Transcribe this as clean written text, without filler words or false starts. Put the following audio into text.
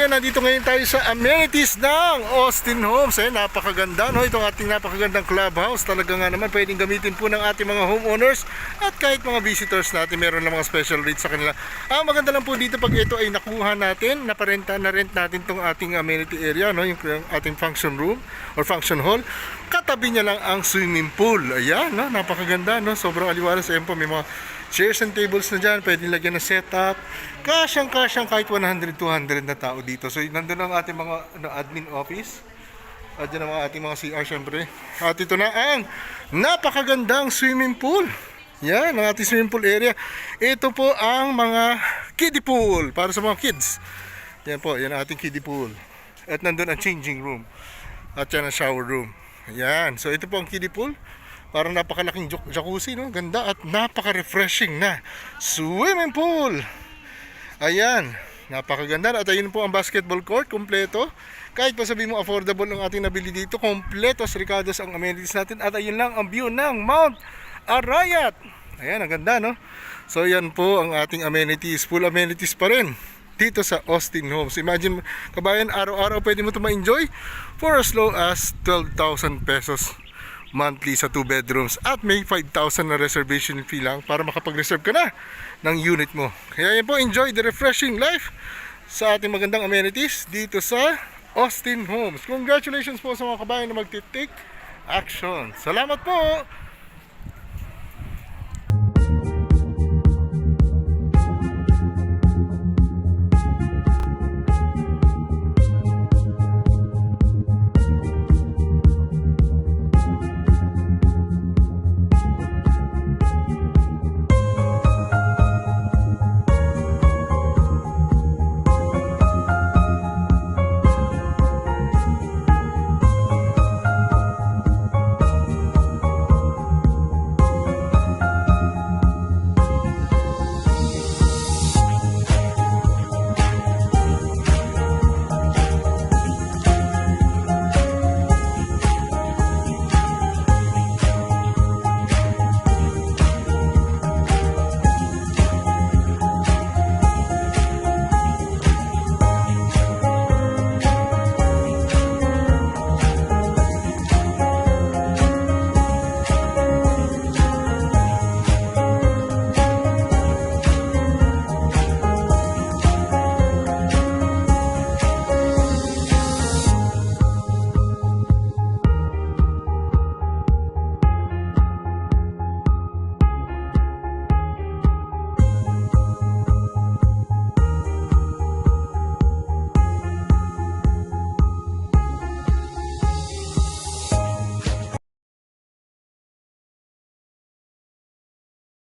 kababayan, nandito ngayon tayo sa amenities ng Austin Homes. Napakaganda, no? Itong ating napakagandang clubhouse. Talaga nga naman pwedeng gamitin po ng ating mga homeowners at kahit mga visitors natin. Meron lang mga special rates sa kanila. Ang maganda lang po dito pag ito ay nakuha natin, naparenta na rent natin itong ating amenity area, no? Yung ating function room or function hall. Katabi niya lang ang swimming pool. Ayan, no? Napakaganda, no? Sobrang aliwalas. Ayan po, may mga chairs and tables na dyan, pwede lagyan ng setup. Kasyang kahit 100-200 na tao dito. So nandun ang ating mga admin office. At dyan ang ating mga CR syempre. At ito na ang napakagandang swimming pool. Yan, ang ating swimming pool area. Ito po ang mga kiddie pool para sa mga kids. Yan po, yan ang ating kiddie pool. At nandun ang changing room. At yan ang shower room. Yan, so ito po ang kiddie pool. Parang napakalaking jacuzzi, no? Ganda at napaka-refreshing na swimming pool. Ayan, napakaganda. At ayun po ang basketball court, kompleto. Kahit pa sabihin mo affordable ang ating nabili dito, kompleto sa Ricardo's ang amenities natin. At ayun lang ang view ng Mount Arayat. Ayan, ang ganda, no? So yan po ang ating amenities, full amenities pa rin dito sa Austin Homes. Imagine, kabayan, araw-araw pwede mo ito ma-enjoy for as low as 12,000 pesos monthly sa 2 bedrooms at may 5,000 na reservation fee lang para makapag-reserve ka na ng unit mo. Kaya yan po, enjoy the refreshing life sa ating magandang amenities dito sa Austin Homes. Congratulations po sa mga kabayan na mag-take action. Salamat po!